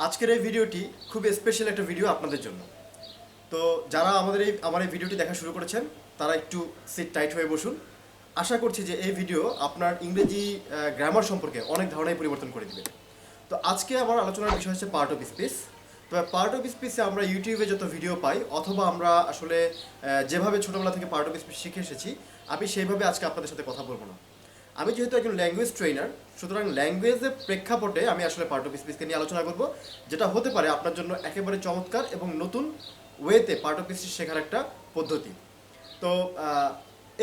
আজকের এই ভিডিওটি খুব স্পেশাল একটা ভিডিও আপনাদের জন্য। তো যারা আমার এই ভিডিওটি দেখা শুরু করেছেন তারা একটু সিট টাইট হয়ে বসুন। আশা করছি যে এই ভিডিও আপনার ইংরেজি গ্রামার সম্পর্কে অনেক ধারণাই পরিবর্তন করে দিবে। তো আজকে আমার আলোচনার বিষয় হচ্ছে পার্ট অফ স্পিচ। তো পার্ট অফ স্পিচে আমরা ইউটিউবে যত ভিডিও পাই অথবা আমরা আসলে যেভাবে ছোটোবেলা থেকে পার্ট অফ স্পিচ শিখে এসেছি, আমি সেইভাবে আজকে আপনাদের সাথে কথা বলবো না। আমি যেহেতু একজন ল্যাঙ্গুয়েজ ট্রেনার, সুতরাং ল্যাঙ্গুয়েজের প্রেক্ষাপটে আমি আসলে পার্ট অফ স্পিচকে নিয়ে আলোচনা করব, যেটা হতে পারে আপনার জন্য একেবারে চমৎকার এবং নতুন ওয়েতে পার্ট অফ স্পিচ শেখার একটা পদ্ধতি। তো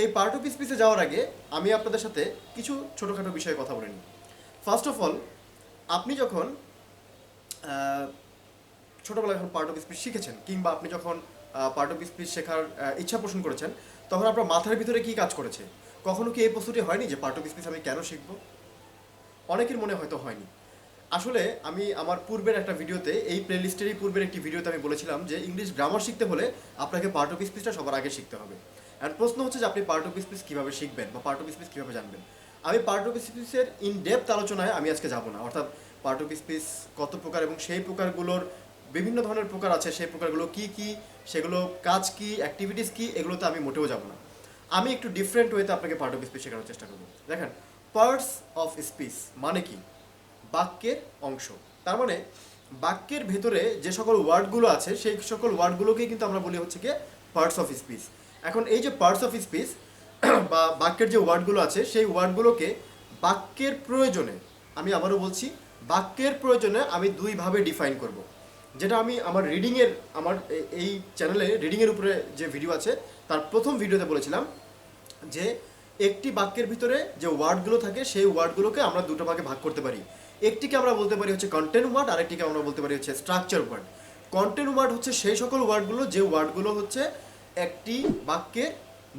এই পার্ট অফ স্পিচে যাওয়ার আগে আমি আপনাদের সাথে কিছু ছোটোখাটো বিষয়ে কথা বলে নিই। ফার্স্ট অফ অল, আপনি যখন ছোটোবেলায় যখন পার্ট অফ স্পিচ শিখেছেন কিংবা আপনি যখন পার্ট অফ স্পিচ শেখার ইচ্ছা পোষণ করেছেন, তখন আপনার মাথার ভিতরে কী কাজ করেছে? কখনো কি এই প্রশ্নটি হয়নি যে পার্ট অফ স্পিচ আমি কেন শিখব? অনেকের মনে হয়তো হয়নি। আসলে আমি আমার পূর্বের একটা ভিডিওতে, এই প্লেলিস্টেরই পূর্বের একটি ভিডিওতে আমি বলেছিলাম যে ইংলিশ গ্রামার শিখতে হলে আপনাকে পার্ট অফ স্পিচটা সবার আগে শিখতে হবে। আর প্রশ্ন হচ্ছে যে আপনি পার্ট অফ স্পিচ কীভাবে শিখবেন বা পার্ট অফ স্পিচ কীভাবে জানবেন। আমি পার্ট অফ স্পিচের ইন ডেপথ আলোচনায় আমি আজকে যাব না, অর্থাৎ পার্ট অফ স্পিচ কত প্রকার এবং সেই প্রকারগুলোর বিভিন্ন ধরনের প্রকার আছে, সেই প্রকারগুলো কী কী, সেগুলো কাজ কী, অ্যাক্টিভিটিস কী, এগুলোতে আমি মোটেও যাব না। আমি একটু ডিফারেন্ট ওয়েতে আপনাকে পার্ট অফ স্পিচ শেখানোর চেষ্টা করব। দেখেন, পার্টস অফ স্পিচ মানে কি? বাক্যের অংশ। তার মানে বাক্যের ভেতরে যে সকল ওয়ার্ডগুলো আছে সেই সকল ওয়ার্ডগুলোকেই কিন্তু আমরা বলি হচ্ছে কি পার্টস অফ স্পিচ। এখন এই যে পার্টস অফ স্পিচ বা বাক্যের যে ওয়ার্ডগুলো আছে সেই ওয়ার্ডগুলোকে বাক্যের প্রয়োজনে, আমি আবারও বলছি, বাক্যের প্রয়োজনে আমি দুইভাবে ডিফাইন করব। যেটা আমি আমার রিডিংয়ের, আমার এই চ্যানেলে রিডিংয়ের উপরে যে ভিডিও আছে তার প্রথম ভিডিওতে বলেছিলাম যে একটি বাক্যের ভিতরে যে ওয়ার্ডগুলো থাকে সেই ওয়ার্ডগুলোকে আমরা দুটো ভাগে ভাগ করতে পারি। একটিকে আমরা বলতে পারি হচ্ছে কন্টেন্ট ওয়ার্ড, আর একটিকে আমরা বলতে পারি হচ্ছে স্ট্রাকচার ওয়ার্ড। কন্টেন্ট ওয়ার্ড হচ্ছে সেই সকল ওয়ার্ডগুলো যে ওয়ার্ডগুলো হচ্ছে একটি বাক্যের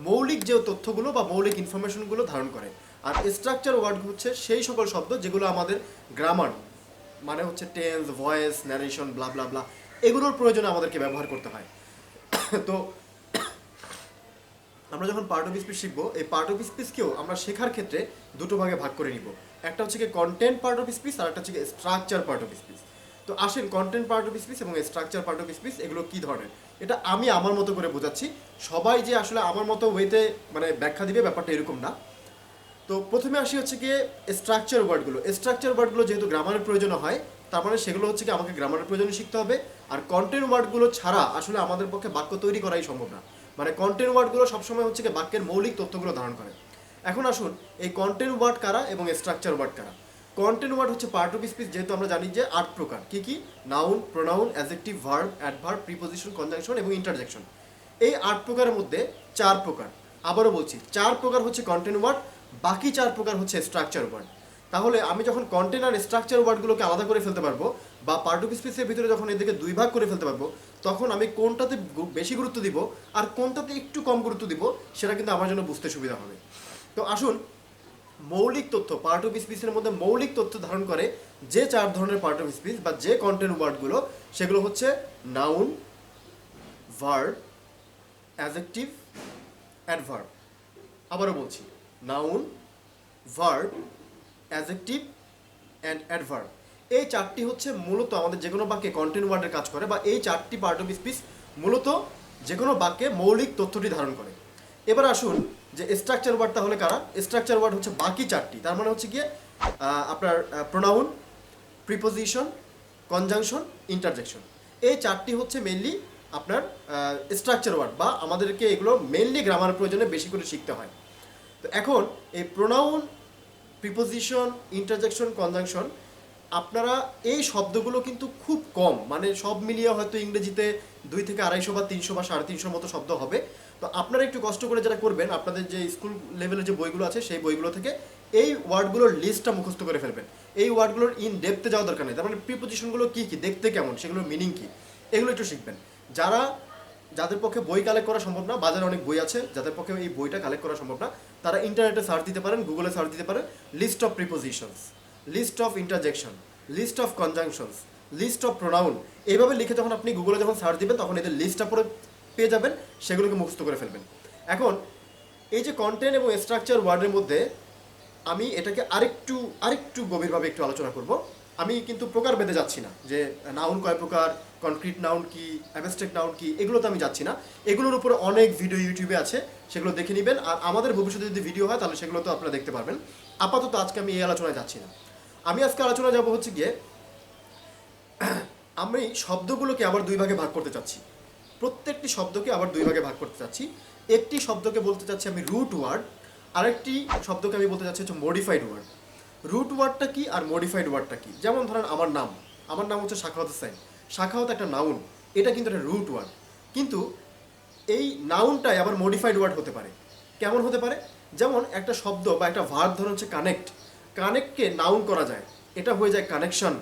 মৌলিক যে তথ্যগুলো বা মৌলিক ইনফরমেশনগুলো ধারণ করে। আর স্ট্রাকচার ওয়ার্ড হচ্ছে সেই সকল শব্দ যেগুলো আমাদের গ্রামার, মানে হচ্ছে টেন্স, ভয়েস, ন্যারেশন, ব্লা ব্লা ব্লা, এগুলোর প্রয়োজনে আমাদেরকে ব্যবহার করতে হয়। তো আমরা যখন পার্ট অফ স্পিচ শিখবো, এই পার্ট অফ স্পিচকেও আমরা শেখার ক্ষেত্রে দুটো ভাগে ভাগ করে নিব। একটা হচ্ছে কি কন্টেন্ট পার্ট অফ স্পিচ, আর একটা হচ্ছে কি স্ট্রাকচার পার্ট অফ স্পিচ। তো আসেন, কন্টেন্ট পার্ট অফ স্পিচ এবং স্ট্রাকচার পার্ট অফ স্পিচ এগুলো কী ধরনের, এটা আমি আমার মতো করে বোঝাচ্ছি। সবাই যে আসলে আমার মতো ওয়েতে মানে ব্যাখ্যা দিবে ব্যাপারটা এরকম না। তো প্রথমে আসি হচ্ছে গিয়ে স্ট্রাকচার ওয়ার্ডগুলো। স্ট্রাকচার ওয়ার্ডগুলো যেহেতু গ্রামারের প্রয়োজন হয়, তার মানে সেগুলো হচ্ছে কি আমাকে গ্রামারের প্রয়োজনে শিখতে হবে। আর কন্টেন্ট ওয়ার্ডগুলো ছাড়া আসলে আমাদের পক্ষে বাক্য তৈরি করাই সম্ভব না। মানে কন্টেন্ট ওয়ার্ডগুলো সবসময় হচ্ছে কি বাক্যের মৌলিক তথ্যগুলো ধারণ করে। এখন আসুন, এই কন্টেন্ট ওয়ার্ড কারা এবং স্ট্রাকচার ওয়ার্ড কারা। কন্টেন্ট ওয়ার্ড হচ্ছে পার্ট অফ স্পিচ, যেহেতু আমরা জানি যে 8 প্রকার। কি কি? Noun, pronoun, adjective, verb, adverb, preposition, conjunction এবং ইন্টারজেকশন। এই 8 প্রকারের মধ্যে 4 প্রকার, আবারও বলছি 4 প্রকার হচ্ছে কন্টেন্ট ওয়ার্ড, বাকি 4 প্রকার হচ্ছে স্ট্রাকচার ওয়ার্ড। তাহলে আমি যখন কন্টেন্ট আর স্ট্রাকচার ওয়ার্ডগুলোকে আলাদা করে ফেলতে পারবো, বা পার্ট অফ স্পিচের ভিতরে যখন এদেরকে দুই ভাগ করে ফেলতে পারবো, তখন আমি কোনটাতে বেশি গুরুত্ব দিব আর কোনটাতে একটু কম গুরুত্ব দিব সেটা কিন্তু আমার জন্য বুঝতে সুবিধা হবে। তো আসুন, মৌলিক তথ্য, পার্ট অফ স্পিচের মধ্যে মৌলিক তথ্য ধারণ করে যে 4 ধরনের পার্ট অফ স্পিচ বা যে কন্টেন্ট ওয়ার্ডগুলো, সেগুলো হচ্ছে নাউন, ভার্ব, অ্যাডজেক্টিভ, অ্যাডভার্ব। আবারও বলছি, noun, verb, adjective and adverb. এই 4টি হচ্ছে মূলত আমাদের যে কোনো বাক্যে কন্টেন্ট ওয়ার্ডের কাজ করে, বা এই 4টি পার্ট অফ স্পিচ মূলত যে কোনো বাক্যে মৌলিক তথ্যটি ধারণ করে। এবার আসুন যে স্ট্রাকচার ওয়ার্ড তাহলে কারা। স্ট্রাকচার ওয়ার্ড হচ্ছে বাকি 4টি, তার মানে হচ্ছে গিয়ে আপনার প্রোনাউন, প্রিপোজিশন, কনজাংশন, ইন্টারজেকশন। এই 4টি হচ্ছে মেইনলি আপনার স্ট্রাকচার ওয়ার্ড, বা আমাদেরকে এগুলো মেইনলি গ্রামার প্রয়োজনে বেশি করে শিখতে হয়। তো এখন এই প্রোনাউন, প্রিপোজিশন, ইন্টারজেকশন, কনজাংশন, আপনারা এই শব্দগুলো কিন্তু খুব কম, মানে সব মিলিয়ে হয়তো ইংরেজিতে 2 থেকে 250 বা 300 বা 350 মতো শব্দ হবে। তো আপনারা একটু কষ্ট করে যেটা করবেন, আপনাদের যে স্কুল লেভেলের যে বইগুলো আছে সেই বইগুলো থেকে এই ওয়ার্ডগুলোর লিস্টটা মুখস্থ করে ফেলবেন। এই ওয়ার্ডগুলোর ইন ডেপথে যাওয়া দরকার নেই। তার মানে প্রিপোজিশনগুলো কী কী, দেখতে কেমন, সেগুলোর মিনিং কী, এগুলো একটু শিখবেন। যাদের পক্ষে বই কালেক্ট করা সম্ভব না, বাজারে অনেক বই আছে, যাদের পক্ষে এই বইটা কালেক্ট করা সম্ভব না, তারা ইন্টারনেটে সার্চ দিতে পারেন, গুগলে সার্চ দিতে পারেন, list of prepositions, list of interjection, list of conjunctions, list of pronoun. এইভাবে লিখে যখন আপনি গুগলে যখন সার্চ দিবেন তখন এদের লিস্টটা পরে পেয়ে যাবেন, সেগুলোকে মুখস্থ করে ফেলবেন। এখন এই যে কন্টেন্ট এবং স্ট্রাকচার ওয়ার্ডের মধ্যে আমি এটাকে আরেকটু গভীরভাবে একটু আলোচনা করব। আমি কিন্তু প্রকার ভেদে যাচ্ছি না যে নাউন কয় প্রকার, কনক্রিট নাউন কি, অ্যাবস্ট্রাক্ট নাউন কি, এগুলোতে আমি যাচ্ছি না। এগুলোর উপরে অনেক ভিডিও ইউটিউবে আছে, সেগুলো দেখে নেবেন। আর আমাদের ভবিষ্যতে যদি ভিডিও হয় তাহলে সেগুলো তো আপনারা দেখতে পারবেন। আপাতত আজকে আমি এই আলোচনায় যাচ্ছি না। আমি আজকে আলোচনায় যাব হচ্ছে গিয়ে আমি শব্দগুলোকে আবার দুই ভাগে ভাগ করতে চাচ্ছি। প্রত্যেকটি শব্দকে আবার দুই ভাগে ভাগ করতে চাচ্ছি। একটি শব্দকে বলতে চাচ্ছি আমি রুট ওয়ার্ড, আরেকটি শব্দকে আমি বলতে চাচ্ছি হচ্ছে মডিফাইড ওয়ার্ড। রুট ওয়ার্ডটা কি আর মডিফাইড ওয়ার্ডটা কি? যেমন ধরেন আমার নাম হচ্ছে সাখাওয়াত হোসেন। সাখাওয়াত একটা নাউন, এটা কিন্তু একটা রুট ওয়ার্ড। কিন্তু এই নাউনটাই আবার মডিফাইড ওয়ার্ড হতে পারে। কেমন হতে পারে? যেমন একটা শব্দ বা একটা ভার্ব ধরুন হচ্ছে কানেক্ট, কানেক্টকে নাউন করা যায়, এটা হয়ে যায় কানেকশন।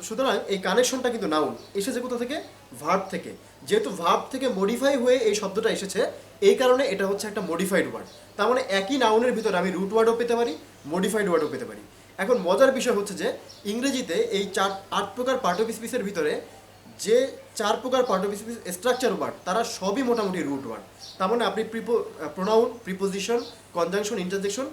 সুতরাং এই কানেকশনটা কিন্তু নাউন, এসেছে কোথা থেকে? ভার্ব থেকে। যেহেতু ভার্ব থেকে মডিফাই হয়ে এই শব্দটা এসেছে, এই কারণে এটা হচ্ছে একটা মডিফাইড ওয়ার্ড। তার মানে একই নাউনের ভিতরে আমি রুট ওয়ার্ডও পেতে পারি, মডিফাইড ওয়ার্ডও পেতে পারি। এখন মজার বিষয় হচ্ছে যে ইংরেজিতে এই 8 প্রকার পার্ট অফ স্পিচের ভিতরে যে 4 প্রকার part of speech structure word, তারা সবই মোটামুটি রুট ওয়ার্ড। তার মানে আপনি প্রোনাউন, প্রিপোজিশন, কনজাংশন, ইন্টারজেকশন,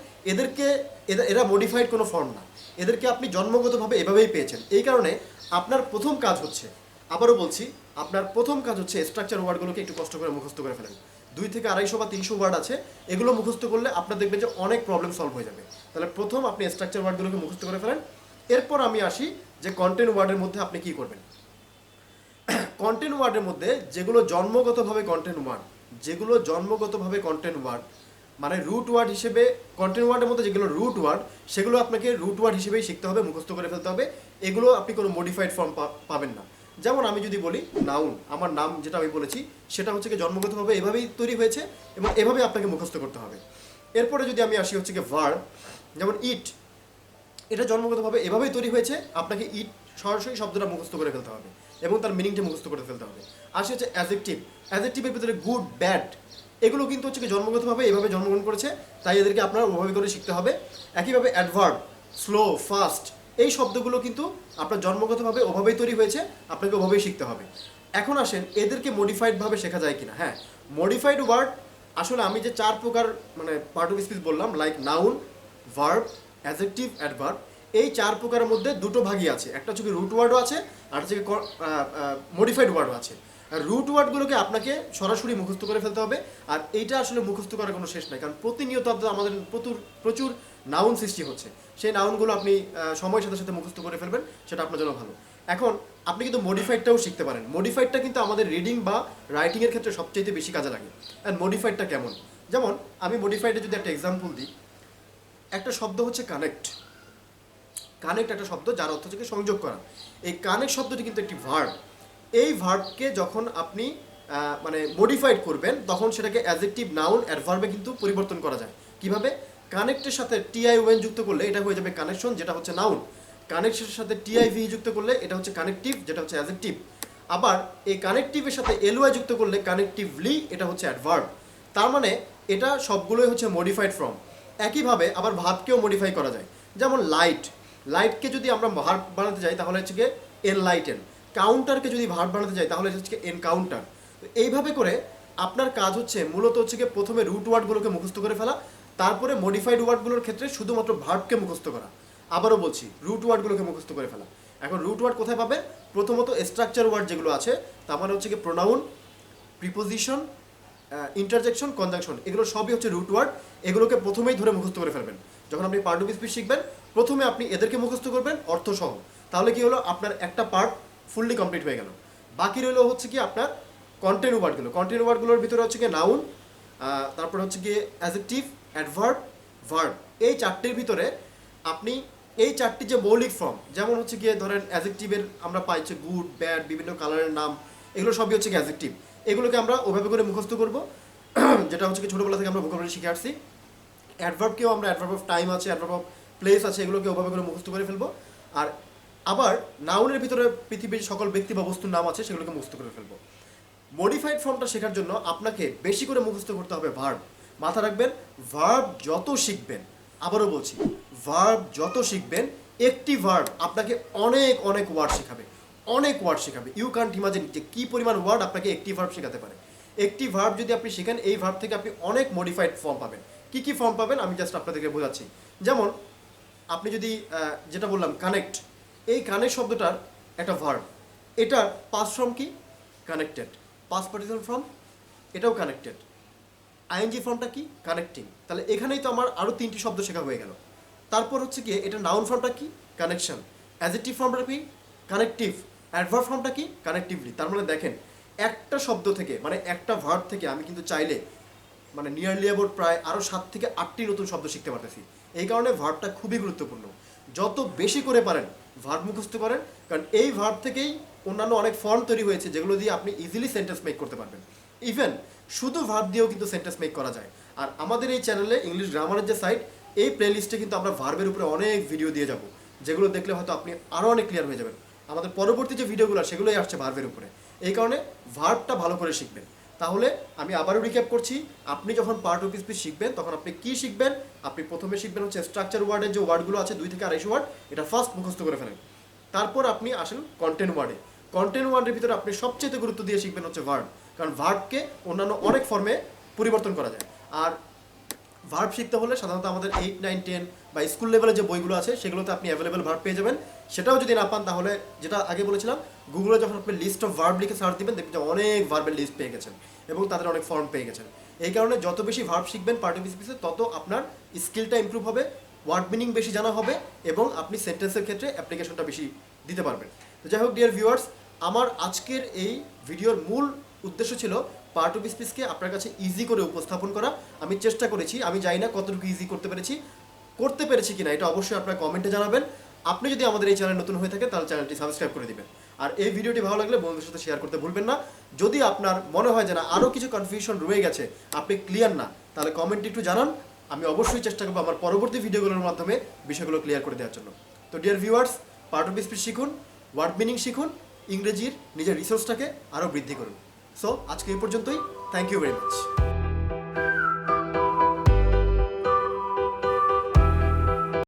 এরা মডিফাইড কোনো ফর্ম না। এদেরকে আপনি জন্মগতভাবে এভাবেই পেয়েছেন। এই কারণে আপনার প্রথম কাজ হচ্ছে, আবারও বলছি, আপনার প্রথম কাজ হচ্ছে স্ট্রাকচার ওয়ার্ডগুলোকে একটু কষ্ট করে মুখস্থ করে ফেলেন। 2 থেকে 250 বা 300 ওয়ার্ড আছে, এগুলো মুখস্থ করলে আপনার দেখবেন যে অনেক প্রবলেম সলভ হয়ে যাবে। তাহলে প্রথম আপনি স্ট্রাকচার ওয়ার্ডগুলোকে মুখস্থ করে ফেলেন। এরপর আমি আসি যে কন্টেন্ট ওয়ার্ডের মধ্যে আপনি কি করবেন। কন্টেন্ট ওয়ার্ডের মধ্যে যেগুলো জন্মগতভাবে কন্টেন্ট ওয়ার্ড মানে রুট ওয়ার্ড হিসেবে, কন্টেন্ট ওয়ার্ডের মধ্যে যেগুলো রুট ওয়ার্ড, সেগুলো আপনাকে রুট ওয়ার্ড হিসেবেই শিখতে হবে, মুখস্থ করে ফেলতে হবে। এগুলো আপনি কোনো মডিফাইড ফর্ম পাবেন না। যেমন আমি যদি বলি নাউন, আমার নাম যেটা আমি বলেছি সেটা হচ্ছে কি জন্মগতভাবে এভাবেই তৈরি হয়েছে এবং এভাবেই আপনাকে মুখস্থ করতে হবে। এরপরে যদি আমি আসি হচ্ছে কি ভার্ব, যেমন ইট, এটা জন্মগতভাবে এভাবেই তৈরি হয়েছে, আপনাকে ইট সরাসরি শব্দটা মুখস্থ করে ফেলতে হবে এবং তার মিনিংটা মুখস্থ করে ফেলতে হবে। আসে হচ্ছে অ্যাডজেক্টিভ, অ্যাডজেক্টিভের ভিতরে গুড, ব্যাড, এগুলো কিন্তু হচ্ছে কি জন্মগতভাবে এভাবে জন্মগ্রহণ করেছে, তাই এদেরকে আপনার ওভাবে করে শিখতে হবে। একইভাবে অ্যাডভার্ব, স্লো, ফাস্ট, এই শব্দগুলো কিন্তু আপনার জন্মগতভাবে ওভাবেই তৈরি হয়েছে, আপনাকে ওভাবেই শিখতে হবে। এখন আসেন এদেরকে মডিফাইডভাবে শেখা যায় কিনা। হ্যাঁ, মডিফাইড ওয়ার্ড আসলে আমি যে 4 প্রকার মানে পার্ট অফ স্পিচ বললাম, like noun, verb, adjective, adverb, এই 4 প্রকারের মধ্যে দুটো ভাগই আছে। একটা হচ্ছে রুট ওয়ার্ডও আছে, আর হচ্ছে মডিফাইড ওয়ার্ডও আছে। আর রুট ওয়ার্ডগুলোকে আপনাকে সরাসরি মুখস্থ করে ফেলতে হবে। আর এইটা আসলে মুখস্থ করার কোনো শেষ নাই, কারণ প্রতিনিয়ত আমাদের প্রচুর নাউন সৃষ্টি হচ্ছে। সেই নাউনগুলো আপনি সময়ের সাথে সাথে মুখস্থ করে ফেলবেন, সেটা আপনার জন্য ভালো। এখন আপনি কিন্তু মডিফাইডটাও শিখতে পারেন। মডিফাইডটা কিন্তু আমাদের রিডিং বা রাইটিংয়ের ক্ষেত্রে সবচেয়ে বেশি কাজে লাগে। আর মডিফাইডটা কেমন? যেমন আমি মডিফাইডে যদি একটা এক্সাম্পল দিই, একটা শব্দ হচ্ছে কানেক্ট। কানেক্ট একটা শব্দ যার অর্থ হচ্ছে সংযোগ করা। এই কানেক্ট শব্দটি কিন্তু একটি ভার্ব। এই ভার্বকে যখন আপনি মানে মডিফাইড করবেন, তখন সেটাকে অ্যাডজেক্টিভ, নাউন, অ্যাডভার্বে কিন্তু পরিবর্তন করা যায়। কিভাবে? কানেক্টের সাথে টিআইওএন যুক্ত করলে এটা হয়ে যাবে কানেকশন, যেটা হচ্ছে নাউন। কানেকশনের সাথে টিআইভি যুক্ত করলে এটা হচ্ছে কানেকটিভ, যেটা হচ্ছে অ্যাডজেক্টিভ। আবার এই কানেকটিভের সাথে এলওয়াই যুক্ত করলে কানেকটিভলি, এটা হচ্ছে অ্যাডভার্ব। তার মানে এটা সবগুলোই হচ্ছে মডিফাইড ফর্ম। একইভাবে আবার ভার্বকেও মডিফাই করা যায়। যেমন লাইট, লাইটকে যদি আমরা ভার্ব বানাতে যাই তাহলে হচ্ছে গিয়ে এনলাইটেন। কাউন্টারকে যদি ভার্ব বানাতে যাই তাহলে হচ্ছে এনকাউন্টার। এইভাবে করে আপনার কাজ হচ্ছে মূলত হচ্ছে গিয়ে প্রথমে রুট ওয়ার্ডগুলোকে মুখস্থ করে ফেলা, তারপরে মডিফাইড ওয়ার্ডগুলোর ক্ষেত্রে শুধুমাত্র ভার্বকে মুখস্থ করা। আবারও বলছি, রুট ওয়ার্ডগুলোকে মুখস্থ করে ফেলা। এখন রুট ওয়ার্ড কোথায় পাবে? প্রথমত স্ট্রাকচার ওয়ার্ড যেগুলো আছে, তার মানে হচ্ছে গিয়ে প্রোনাউন, প্রিপোজিশন, ইন্টারজেকশন, কনজাংশন, এগুলো সবই হচ্ছে রুট ওয়ার্ড। এগুলোকে প্রথমেই ধরে মুখস্থ করে ফেলবেন। যখন আপনি পার্ট অফ স্পিচ শিখবেন, প্রথমে আপনি এদেরকে মুখস্থ করবেন অর্থ সহ। তাহলে কি হলো? আপনার একটা পার্ট ফুললি কমপ্লিট হয়ে গেল। বাকি রইলো হচ্ছে কি আপনার কন্টেন্ট ওয়ার্ডগুলো। কন্টেন্ট ওয়ার্ডগুলোর ভিতরে হচ্ছে গিয়ে নাউন, তারপর হচ্ছে গিয়ে অ্যাডজেক্টিভ, অ্যাডভার্ব, ভার্ব। এই 4টির ভিতরে আপনি এই 4টি যে মৌলিক ফর্ম, যেমন হচ্ছে গিয়ে ধরেন অ্যাডজেক্টিভের আমরা পাইছি গুড, ব্যাড, বিভিন্ন কালারের নাম, এগুলো সবই হচ্ছে গিয়ে অ্যাডজেক্টিভ। এগুলোকে আমরা ওভাবে করে মুখস্থ করব, যেটা হচ্ছে কি ছোটোবেলা থেকে আমরা ভোকাবুলারি শিখে আসছি। অ্যাডভার্বকেও আমরা অ্যাডভার্ব অফ টাইম আছে, অ্যাডভার্ব অফ প্লেস আছে, এগুলোকে ওভাবে করে মুখস্থ করে ফেলবো। আর আবার নাউনের ভিতরে পৃথিবীর সকল ব্যক্তি বা বস্তুর নাম আছে, সেগুলোকে মুখস্থ করে ফেলবো। মডিফাইড ফর্মটা শেখার জন্য আপনাকে বেশি করে মুখস্থ করতে হবে ভার্ব। মাথা রাখবেন, ভার্ব যত শিখবেন, আবারও বলছি, ভার্ব যত শিখবেন, একটি ভার্ব আপনাকে অনেক অনেক ওয়ার্ড শেখাবে, অনেক ওয়ার্ড শেখাবে। ইউ ক্যান্ট ইমাজিন যে কী পরিমাণ ওয়ার্ড আপনাকে একটি ভার্ব শেখাতে পারে। একটি ভার্ব যদি আপনি শেখেন, এই ভার্ব থেকে আপনি অনেক মডিফাইড ফর্ম পাবেন। কী কী ফর্ম পাবেন আমি জাস্ট আপনাদেরকে বোঝাচ্ছি। যেমন আপনি যদি যেটা বললাম কানেক্ট, এই কানেক্ট শব্দটার একটা ভার্ব, এটার পাস্ট ফর্ম কি? কানেক্টেড। পাস্ট পার্টিসিপল ফর্ম এটাও কানেক্টেড। আইএনজি ফর্মটা কি? কানেক্টিং। তাহলে এখানেই তো আমার আরও 3টি শব্দ শেখা হয়ে গেল। তারপর হচ্ছে কি, এটা নাউন ফর্মটা কি? কানেকশন। অ্যাডজেক্টিভ ফর্মটা কি? কানেক্টিভ। অ্যাডভার্ব ফর্মটা কি? কানেক্টিভলি। তার মানে দেখেন, একটা শব্দ থেকে মানে একটা ভার্ব থেকে আমি কিন্তু চাইলে মানে নিয়ারলি অ্যাবাউট প্রায় আরও 7 থেকে 8টি নতুন শব্দ শিখতে পারতেছি। এই কারণে ভার্বটা খুবই গুরুত্বপূর্ণ। যত বেশি করে পারেন ভার্ব মুখস্থ করেন, কারণ এই ভার্ব থেকেই অন্যান্য অনেক ফর্ম তৈরি হয়েছে যেগুলো দিয়ে আপনি ইজিলি সেন্টেন্স মেক করতে পারবেন। ইভেন শুধু ভার্ব দিয়েও কিন্তু সেন্টেন্স মেক করা যায়। আর আমাদের এই চ্যানেলে ইংলিশ গ্রামারের যে সাইট, এই প্লেলিস্টে কিন্তু আমরা ভার্বের উপরে অনেক ভিডিও দিয়ে যাব, যেগুলো দেখলে হয়তো আপনি আরও অনেক ক্লিয়ার হয়ে যাবেন। আমাদের পরবর্তী যে ভিডিওগুলো সেগুলোই আসছে ভার্বের উপরে। এই কারণে ভার্বটা ভালো করে শিখবেন। তাহলে আমি আবারও রিক্যাপ করছি, আপনি যখন পার্ট অফ স্পিচ শিখবেন তখন আপনি কি শিখবেন? আপনি প্রথমে শিখবেন হচ্ছে স্ট্রাকচার ওয়ার্ডের যে ওয়ার্ডগুলো আছে 2 থেকে 250 ওয়ার্ড, এটা ফার্স্ট মুখস্থ করে ফেলেন। তারপর আপনি আসেন কন্টেন্ট ওয়ার্ডে। কন্টেন্ট ওয়ার্ডের ভিতরে আপনি সবচেয়ে গুরুত্ব দিয়ে শিখবেন হচ্ছে ভার্ব, কারণ ভার্বকে অন্যান্য অনেক ফর্মে পরিবর্তন করা যায়। আর ভার্ব শিখতে হলে সাধারণত আমাদের 8, 9, 10 বা স্কুল লেভেলের যে বইগুলো আছে সেগুলোতে আপনি অ্যাভেলেবেল ভার্ব পেয়ে যাবেন। সেটাও যদি না পান তাহলে যেটা আগে বলেছিলাম, গুগলে যখন আপনি লিস্ট অফ ভার্ব লিখে সার্চ দিবেন দেখবেন যে অনেক ভার্বের লিস্ট পেয়ে গেছেন এবং তাদের অনেক ফর্ম পেয়ে গেছেন। এই কারণে যত বেশি ভার্ব শিখবেন পার্ট অফ স্পিচে, তত আপনার স্কিলটা ইমপ্রুভ হবে, ওয়ার্ড মিনিং বেশি জানা হবে এবং আপনি সেন্টেন্সের ক্ষেত্রে অ্যাপ্লিকেশনটা বেশি দিতে পারবেন। তো যাই হোক ডিয়ার ভিউয়ার্স, আমার আজকের এই ভিডিওর মূল উদ্দেশ্য ছিল পার্ট অফ স্পিচকে আপনার কাছে ইজি করে উপস্থাপন করা। আমি চেষ্টা করেছি, আমি জানি না কতটুকু ইজি করতে পেরেছি কিনা, এটা অবশ্যই আপনারা কমেন্টে জানাবেন। আপনি যদি আমাদের এই চ্যানেল নতুন হয়ে থাকে তাহলে চ্যানেলটি সাবস্ক্রাইব করে দিবেন। আর এই ভিডিওটি ভালো লাগলে বন্ধুদের সাথে শেয়ার করতে ভুলবেন না। যদি আপনার মনে হয় যে না আরও কিছু কনফিউশন রয়ে গেছে, আপনি ক্লিয়ার না, তাহলে কমেন্টে একটু জানান। আমি অবশ্যই চেষ্টা করবো আমার পরবর্তী ভিডিওগুলোর মাধ্যমে বিষয়গুলো ক্লিয়ার করে দেওয়ার জন্য। তো dear viewers, part of speech শিখুন, ওয়ার্ড মিনিং শিখুন, ইংরেজির নিজের রিসোর্সটাকে আরও বৃদ্ধি করুন। সো আজকে এই পর্যন্তই। Thank you very much.